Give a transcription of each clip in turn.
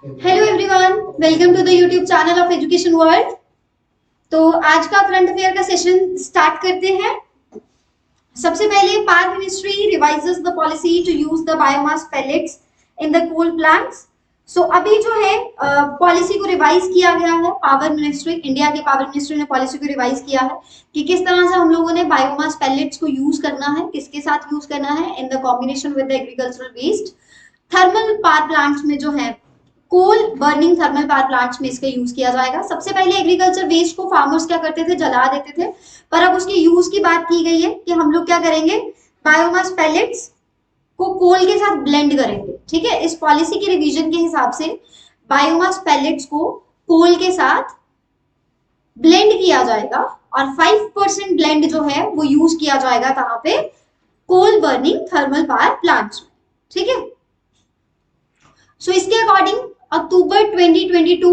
Hello everyone, welcome to the YouTube channel of education world. तो आज का current affair का सेशन स्टार्ट करते हैं। सबसे पहले power ministry revises the policy to use the biomass pellets in the coal plants. So अभी जो है पॉलिसी को रिवाइज किया गया है। पावर मिनिस्ट्री, इंडिया के पावर मिनिस्ट्री ने पॉलिसी को रिवाइज किया है कि किस तरह से हम लोगों ने बायोमास पेलेट्स को यूज करना है, किसके साथ यूज करना है, in the combination with the agricultural waste. Thermal power plants में जो है coal burning thermal power plants में इसका यूज किया जाएगा। सबसे पहले एग्रीकल्चर वेस्ट को फार्मर्स क्या करते थे, जला देते थे, पर अब उसके यूज की बात की गई है कि हम लोग क्या करेंगे, बायोमास पैलेट्स को कोल के साथ ब्लेंड करेंगे। ठीक है, इस पॉलिसी के रिवीजन के हिसाब से बायोमास पैलेट्स को कोल के साथ ब्लेंड किया जाएगा और 5% ब्लेंड जो है वो यूज किया जाएगा कहां पे, कोल बर्निंग थर्मल पावर प्लांट्स में। ठीक है, सो इसके अकॉर्डिंग अक्टूबर 2022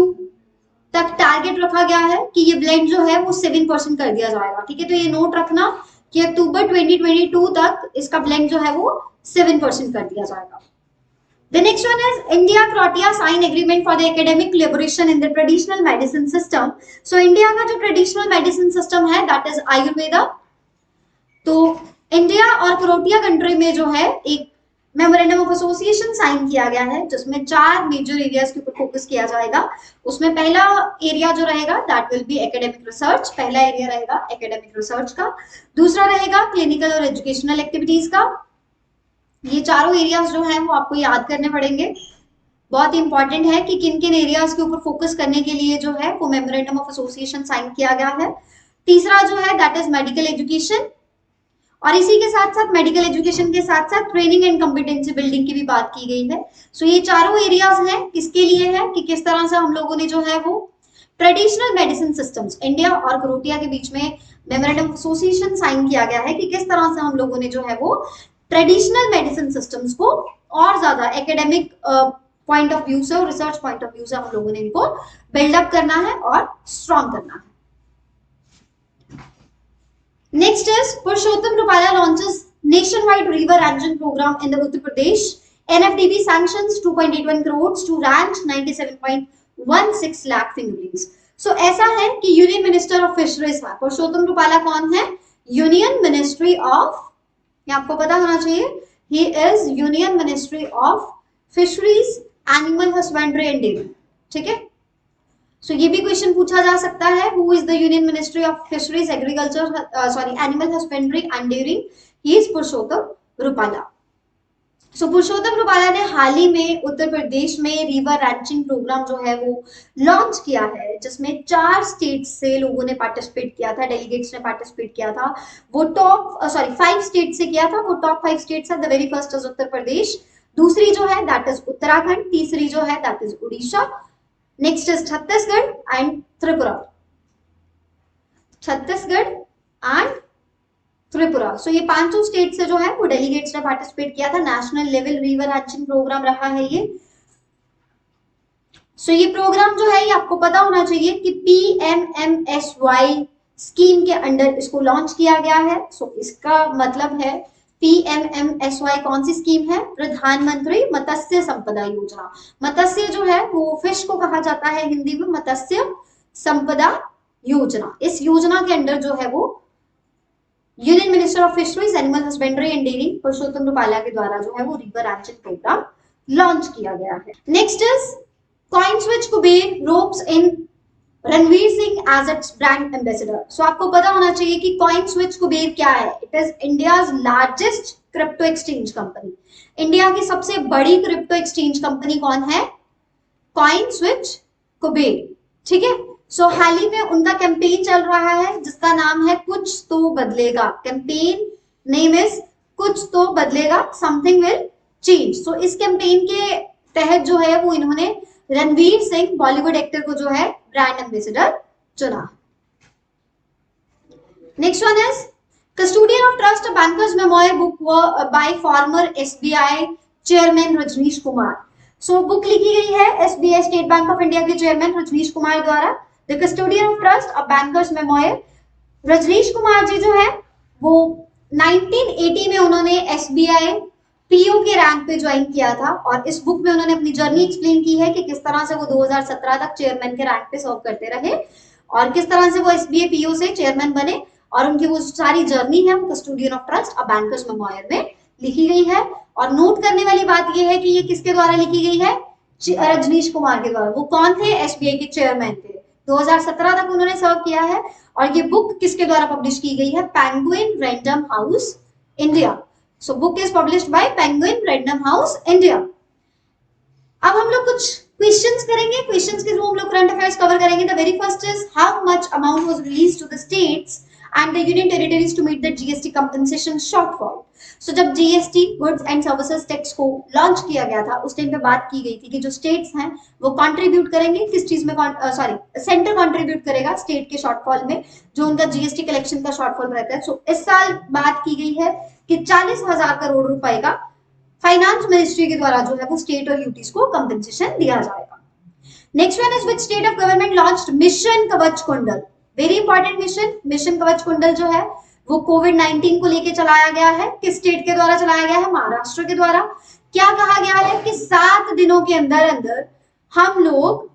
तक टारगेट रखा गया है कि ये ब्लेंड जो है वो 7% कर दिया जाएगा। ठीक है, तो ये नोट रखना कि अक्टूबर 2022 तक इसका ब्लेंड जो है वो 7% कर दिया जाएगा। The next one is India Croatia sign agreement for the academic collaboration in the traditional medicine system. So India का जो traditional medicine system है that is आयुर्वेदा। तो इंडिया और क्रोटिया कंट्री में जो है एक मेमोरेंडम ऑफ एसोसिएशन साइन किया गया है जिसमें 4 मेजर एरियाज के ऊपर फोकस किया जाएगा। उसमें पहला एरिया जो रहेगा that will be academic research, पहला एरिया रहेगा एकेडमिक रिसर्च का। दूसरा रहेगा क्लिनिकल और एजुकेशनल एक्टिविटीज का। ये चारों एरियाज जो है वो आपको याद करने पड़ेंगे। बहुत इंपॉर्टेंट है कि किन किन एरियाज के ऊपर फोकस करने के लिए जो है वो मेमोरेंडम ऑफ एसोसिएशन साइन किया गया है। तीसरा जो है दैट इज मेडिकल एजुकेशन, और इसी के साथ साथ मेडिकल एजुकेशन के साथ साथ ट्रेनिंग एंड कॉम्पिटेंसी बिल्डिंग की भी बात की गई है। सो ये चारों एरियाज हैं किसके लिए है कि किस तरह से हम लोगों ने जो है वो ट्रेडिशनल मेडिसिन सिस्टम्स, इंडिया और क्रोटिया के बीच में मेमोरेंडम एसोसिएशन साइन किया गया है कि किस तरह से हम लोगों ने जो है वो ट्रेडिशनल मेडिसिन सिस्टम्स को और ज्यादा एकेडमिक पॉइंट ऑफ व्यू से और रिसर्च पॉइंट ऑफ व्यू से हम लोगों ने इनको बिल्डअप करना है और स्ट्रॉन्ग करना है। Next is Purushottam Rupala launches nationwide river ranching program in the Uttar Pradesh. NFDP sanctions 2.81 crores to ranch 97.16 lakh fingerlings. So ऐसा है कि यूनियन मिनिस्टर ऑफ फिशरीज है पुरुषोत्तम रूपाला। कौन है? यूनियन मिनिस्ट्री ऑफ, ये आपको पता होना चाहिए, he is union ministry of fisheries, animal husbandry and dairy. ठीक है, सो ये भी क्वेश्चन पूछा जा सकता है, who is the union ministry of fisheries, agriculture, sorry animal husbandry and dairying, he is Purushottam Rupala. So Purushottam Rupala ने हाल ही में उत्तर प्रदेश में रिवर रैंचिंग प्रोग्राम जो है वो लॉन्च किया है जिसमें 4 स्टेट से लोगों ने पार्टिसिपेट किया था, डेलीगेट्स ने पार्टिसिपेट किया था। वो टॉप 5 स्टेट से किया था। वो टॉप 5 स्टेट्स है। The very first is Uttar Pradesh, दूसरी जो है दैट इज उत्तराखंड, तीसरी जो है that is Orissa, next is Chhattisgarh and Tripura. Chhattisgarh and Tripura. So ये 5 स्टेट से जो है वो डेलीगेट्स ने पार्टिसिपेट किया था। National level river ranching programme रहा है ये। सो ये प्रोग्राम जो है ये आपको पता होना चाहिए कि PMMSY स्कीम के अंडर इसको लॉन्च किया गया है। सो इसका मतलब है PMMSY कौन सी स्कीम है? प्रधानमंत्री मत्स्य संपदा योजना। मत्स्य जो है वो फिश को कहा जाता है हिंदी में मत्स्य संपदा योजना। इस योजना के अंडर जो है वो union minister of fisheries, animal husbandry and dairy Purushottam Rupala के द्वारा जो है वो रिवर रैंचिंग प्रोग्राम लॉन्च किया गया है। Next is coins which Kuber ropes in Ranveer Singh as its brand ambassador. So आपको पता होना चाहिए कि कॉइन्स विच कुबेर क्या है। It is India's largest crypto exchange company. India की सबसे बड़ी क्रिप्टो एक्सचेंज कंपनी कौन है? Coins which Kuber. ठीक है, सो हाल ही में उनका कैंपेन चल रहा है जिसका नाम है कुछ तो बदलेगा। कैंपेन नेम इज कुछ तो बदलेगा, समथिंग विल चेंज। सो इस कैंपेन के तहत जो है वो इन्होंने रणवीर सिंह बॉलीवुड एक्टर को जो है ब्रांड एम्बेसडर चुना। Next one is custodian of trust bankers memoir book by former SBI chairman Rajnish Kumar. So book लिखी गई है SBI State Bank of India के चेयरमैन रजनीश कुमार द्वारा। The custodian of trust a bankers memoir. Rajnish Kumar ji जो है वो 1980 में उन्होंने SBI पीओ के रैंक पे ज्वाइन किया था और इस बुक में उन्होंने अपनी जर्नी एक्सप्लेन की है कि किस तरह से वो 2017 तक चेयरमैन के रैंक पे सर्व करते रहे और किस तरह से वो एसबीआई पीओ से चेयरमैन बने और उनकी वो सारी जर्नी है वो custodian of trust a bankers memoir में लिखी गई है। और नोट करने वाली बात यह है कि ये किसके द्वारा लिखी गई है, रजनीश कुमार के द्वारा। वो कौन थे, एसबीआई के चेयरमैन थे, 2017 तक उन्होंने सर्व किया है। और ये बुक किसके द्वारा पब्लिश की गई है, penguin random house India. So book is published by penguin random house India. अब हम लोग कुछ क्वेश्चंस करेंगे, क्वेश्चंस के थ्रू हम लोग करंट अफेयर्स कवर करेंगे। The very first is how much amount was released to the states and the union territories to meet the GST compensation shortfall. So जब GST goods and services tax को launch किया गया था उस time पे बात की गई थी कि जो स्टेट्स हैं वो कंट्रीब्यूट करेंगे किस चीज में, सॉरी सेंटर कंट्रीब्यूट करेगा स्टेट के शॉर्टफॉल में जो उनका जीएसटी कलेक्शन का शॉर्टफॉल रहता है। सो इस साल बात की गई है कि 40,000 करोड़ रुपए का फाइनेंस मिनिस्ट्री के द्वारा जो है वो स्टेट और यूटीज को कंपनसेशन दिया जाएगा। Next one is which state of government launched mission कवच कुंडल। वेरी इंपॉर्टेंट मिशन, मिशन कवच कुंडल जो है वो कोविड-19 को लेके चलाया गया है। किस स्टेट के द्वारा चलाया गया है, महाराष्ट्र के द्वारा। क्या कहा गया है कि 7 दिनों के अंदर अंदर हम लोग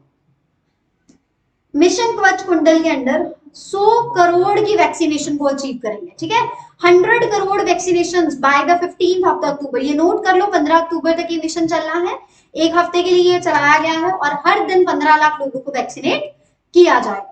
मिशन कवच कुंडल के अंदर 100 करोड़ की वैक्सीनेशन को अचीव करेंगे। ठीक है, 100 crore vaccination by the 15th अक्टूबर। ये नोट कर लो, 15 अक्टूबर तक ये मिशन चलना है, एक हफ्ते के लिए ये चलाया गया है और हर दिन 15 लाख लोगों को वैक्सीनेट किया जाएगा।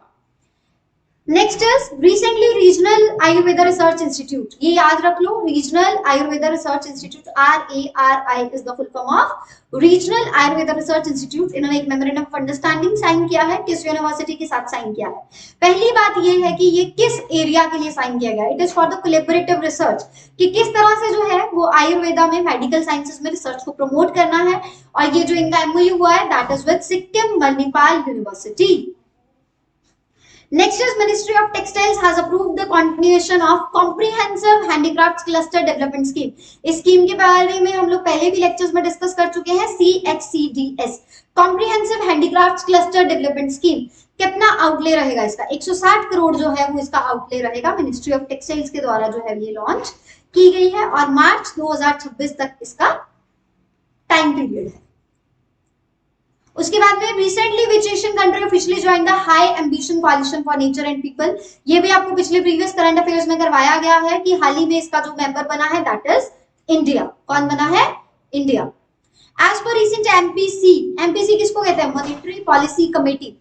Next is recently regional Ayurveda research institute. ये याद रख लो, regional Ayurveda research institute, RARI is the full form of regional Ayurveda research institute. इन्होंने एक मेमोरेंडम ऑफ अंडरस्टैंडिंग साइन किया है, किस यूनिवर्सिटी के साथ साइन किया है। पहली बात ये है कि ये किस एरिया के लिए साइन किया गया, it is for the collaborative research, कि किस तरह से जो है वो आयुर्वेदा में मेडिकल साइंसेज में रिसर्च को प्रमोट करना है। और ये जो इनका MOU हुआ है that is with Sikkim Manipal university. Next is Ministry of Textiles has approved the continuation of Comprehensive Handicrafts Cluster Development Scheme. इस स्कीम के बारे में हम लोग पहले भी लेक्चर्स में डिस्कस कर चुके हैं, CHCDS Comprehensive Handicrafts Cluster Development Scheme। कितना आउटले रहेगा इसका, 160 करोड़ जो है वो इसका आउटले रहेगा। मिनिस्ट्री ऑफ टेक्सटाइल्स के द्वारा जो है ये लॉन्च की गई है और मार्च 2026 तक इसका टाइम पीरियड है। उसके बाद में recently which Asian country officially join the high ambition कोalition for nature and people. ये भी आपको पिछले प्रीवियस करंट अफेयर्स में करवाया गया है कि हाल ही में इसका जो मेंबर बना है दैट इज इंडिया। कौन बना है, India. As per recent MPC किसको कहते हैं, मॉनेटरी पॉलिसी कमेटी।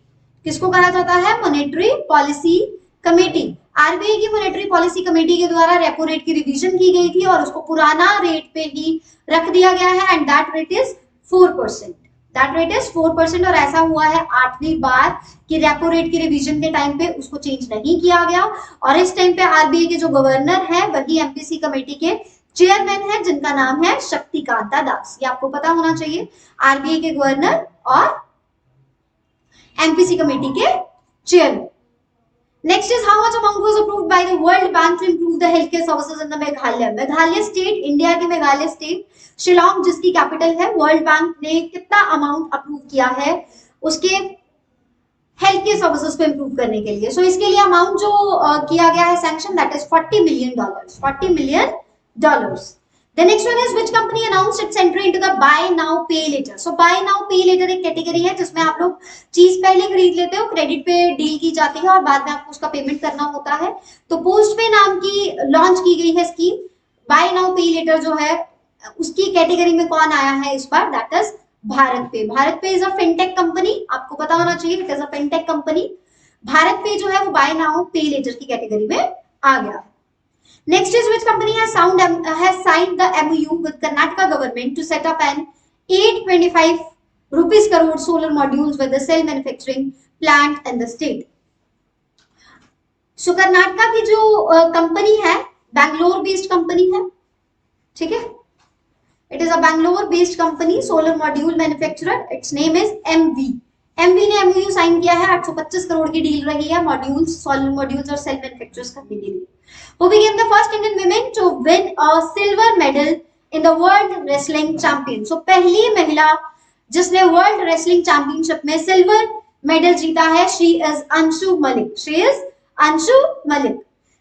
किसको कहा जाता है, मॉनेटरी पॉलिसी कमेटी। आरबीआई की मॉनेटरी पॉलिसी कमेटी के द्वारा रेपो रेट की रिवीजन की गई थी और उसको पुराना रेट पे ही रख दिया गया है and that rate is 4%। That rate is 4% और ऐसा हुआ है 8वीं बार कि रेपो रेट की रिवीजन के टाइम पे उसको चेंज नहीं किया गया। और इस टाइम पे आरबीआई के जो गवर्नर है वही एमपीसी कमेटी के चेयरमैन है जिनका नाम है शक्तिकांता दास। ये आपको पता होना चाहिए, आरबीआई के गवर्नर और एमपीसी कमेटी के chairman. Next is how much amount was approved by the World Bank to improve the healthcare services in the Meghalaya. Meghalaya state, India के मेघालय स्टेट, शिलोंग जिसकी कैपिटल है, वर्ल्ड बैंक ने कितना अमाउंट अप्रूव किया है उसके हेल्थ केयर सर्विसेज को improve करने के लिए। सो इसके लिए अमाउंट जो किया गया है sanction that is $40 million, $40 million। The next one is which company announced its entry into the buy now pay later. So buy now pay later एक कैटेगरी है जिसमें आप लोग चीज पहले खरीद लेते हो, क्रेडिट पे डील की जाती है और बाद में आपको उसका पेमेंट करना होता है। तो पोस्ट पे नाम की लॉन्च की गई है स्कीम। बाय नाउ पे लेटर जो है उसकी कैटेगरी में कौन आया है इस बार, दैट इज भारत पे। भारत पे इज अ फिनटेक कंपनी, आपको पता होना चाहिए it is a fintech company. Bharat पे जो है वो बाय नाउ पे लेटर की कैटेगरी में आ गया। Next is which company has signed the MOU with Karnataka government to set up an 825 rupees crore solar modules with the cell manufacturing plant in the state. So Karnataka की जो company है Bangalore based company है, ठीक है, it is a Bangalore based company solar module manufacturer, it's name is MV ने MOU sign किया है। 825 करोड़ की डील रही है मॉड्यूल्स, सोलर मॉड्यूल्स और सेल मैन्युफैक्चरर्स करने के लिए। Who became the first Indian women to win a silver medal in the World Wrestling Champion? So पहली महिला जिसने वर्ल्ड रेसलिंग चैंपियनशिप में सिल्वर मेडल जीता है, she is Anshu Malik।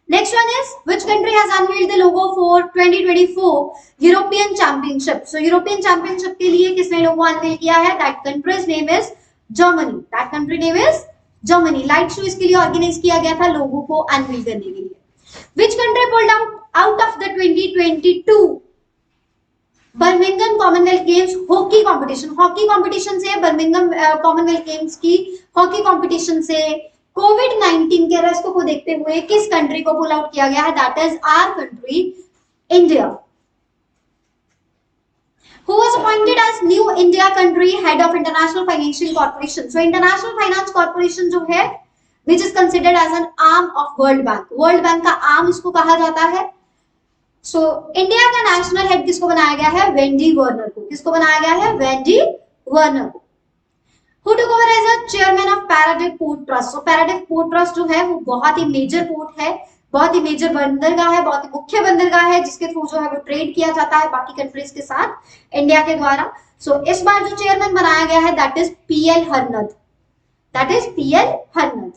Next one is which country has unveiled the logo for 2024 European Championship? So European Championship के लिए किसने लोगो unwell किया है? That country's name is Germany. That country name is Germany. Light show इसके लिए organise किया गया था लोगो को अनवेल करने के लिए. Which country pulled out of the 2022 Birmingham Commonwealth games hockey competition? Hockey competition से बर्मिंघम कॉमनवेल्थ गेम्स की हॉकी कंपटीशन से कोविड-19 के रिस्क को देखते हुए किस कंट्री को पुल आउट किया गया है? That is our country India. Who was appointed as new India country head of International Financial Corporation? So International Finance Corporation जो है which is considered as an arm of World Bank. World Bank का arm इसको कहा जाता है. So India का national head किसको बनाया गया है? वेंडी वर्नर को. किसको बनाया गया है? वेंडी वर्नर को. Who took over as a chairman of Paradev Port Trust? So Paradev Port Trust जो है वो बहुत ही मेजर पोर्ट है, बहुत ही मेजर बंदरगाह है, बहुत ही मुख्य बंदरगाह है जिसके थ्रू जो है वो ट्रेड किया जाता है बाकी कंट्रीज के साथ इंडिया के द्वारा. सो इस बार जो चेयरमैन बनाया गया है that is PL Harnad. That is PL Harnad.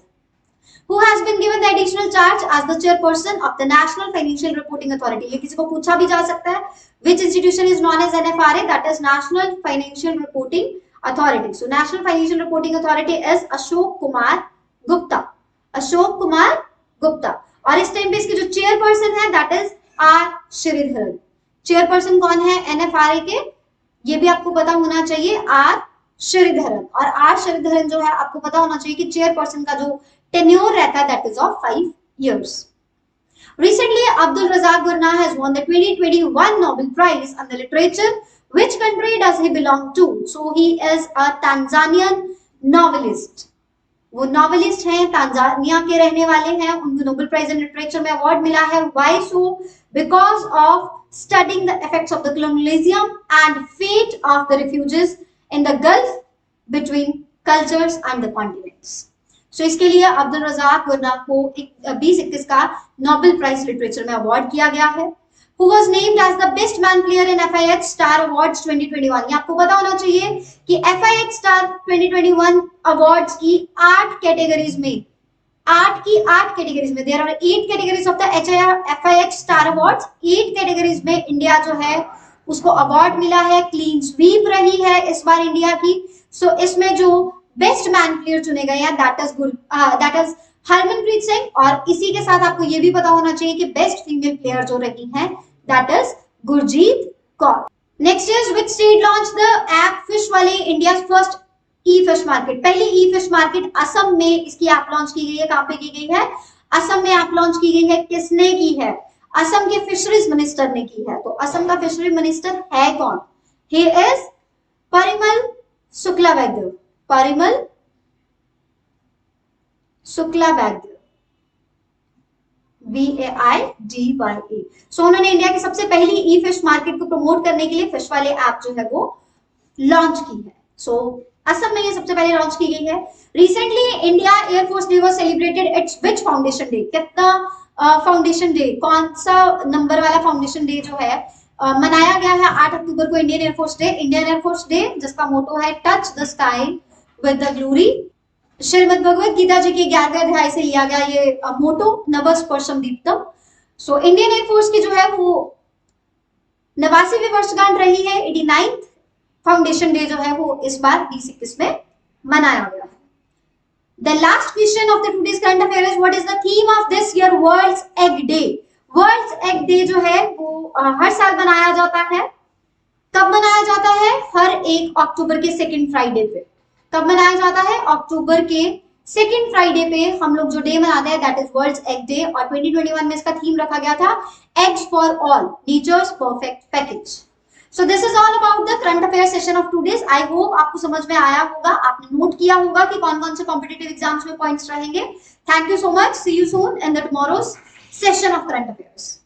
Who has been given the additional charge as the chairperson of the National Financial Reporting Authority? ये किसी को पूछा भी जा सकता है. Which institution is known as NFRA? That is National Financial Reporting Authority. So National Financial Reporting Authority is Ashok Kumar Gupta. Ashok Kumar Gupta. और इस टाइम पे इसके जो चेयरपर्सन है that is R Sridharan. Chairperson कौन है NFRA के? ये भी आपको पता होना चाहिए, आर श्रीधरन. और आर श्रीधरन जो है आपको पता होना चाहिए कि चेयरपर्सन का जो टेन्योर रहता है that is of 5 years. Recently, Abdul Razak Gurnah has won the 2021 Nobel Prize in the Literature. Which country does he belong to? So he is a Tanzanian novelist. वो नॉवेलिस्ट हैं, Tanzania के रहने वाले हैं. उनको Nobel prize in literature में award मिला है. Why so? Because of studying the effects of the colonialism and fate of the refugees in the Gulf between cultures and the continents. So इसके लिए अब्दुल रज़ाक गुरनाह को 2021 का नोबेल प्राइज लिटरेचर में award किया गया है. Who was named as the best man player in FIH Star Awards 2021? ये आपको पता होना चाहिए कि FIH Star 2021 अवार्ड्स की 8 कैटेगरीज में, 8 कैटेगरीज में, there are 8 categories of the FIH Star Awards. 8 categories में इंडिया जो है उसको अवार्ड मिला है. क्लीन स्वीप रही है इस बार इंडिया की. सो इसमें जो बेस्ट मैन प्लेयर चुने गए हैं दैट इज हरमनप्रीत सिंह. और इसी के साथ आपको ये भी पता होना चाहिए कि बेस्ट फीमेल प्लेयर जो रही हैं that is Gurjeet Kaur. Next is which state launch the app fish वाले इंडियाज फर्स्ट ई फिश मार्केट? पहली ई फिश मार्केट असम में इसकी ऐप लॉन्च की गई है. कहां पे की गई है? असम में ऐप लॉन्च की गई है. किसने की है? असम के फिशरीज मिनिस्टर ने की है. तो असम का फिशरी मिनिस्टर है कौन? He is Parimal Shuklabaidya. Parimal Shuklabaidya, BAIDYA. सो उन्होंने इंडिया की सबसे पहली ई फिश मार्केट को प्रमोट करने के लिए फिश वाले ऐप जो है वो लॉन्च की है. सो असम में ये सबसे पहले लॉन्च की गई है. Recently India air force day was celebrated. It's which foundation day? कितना फाउंडेशन डे, कौन सा नंबर वाला फाउंडेशन डे जो है मनाया गया है 8 अक्टूबर को? Indian air force day. Indian air force day जिसका मोटो है touch the sky with the glory. Shrimad Bhagavad Gita ji के 11वें अध्याय से लिया गया ये मोटो, नभ स्पर्शम दीप्तम. सो इंडियन एयरफोर्स की जो है वो 89वीं वर्षगांठ रही है. 89th फाउंडेशन डे जो है वो इस बार 2021 में मनाया गया है. The last question of the today's current affair is what is the theme of this year world's egg day? World's egg day जो है वो हर साल मनाया जाता है. कब मनाया जाता है? हर 1 अक्टूबर के सेकेंड फ्राइडे पे. कब मनाया जाता है? अक्टूबर के सेकेंड फ्राइडे पे हम लोग जो डे मनाते हैं that is world's egg day. और 2021 में इसका थीम रखा गया था eggs for all, nature's perfect package. So this is all about the current affair session of today's. I hope आपको समझ में आया होगा, आपने नोट किया होगा कि कौन कौन से कॉम्पिटिटिव एग्जाम्स में पॉइंट्स रहेंगे. Thank you so much. See you soon in the tomorrow's session of current affairs.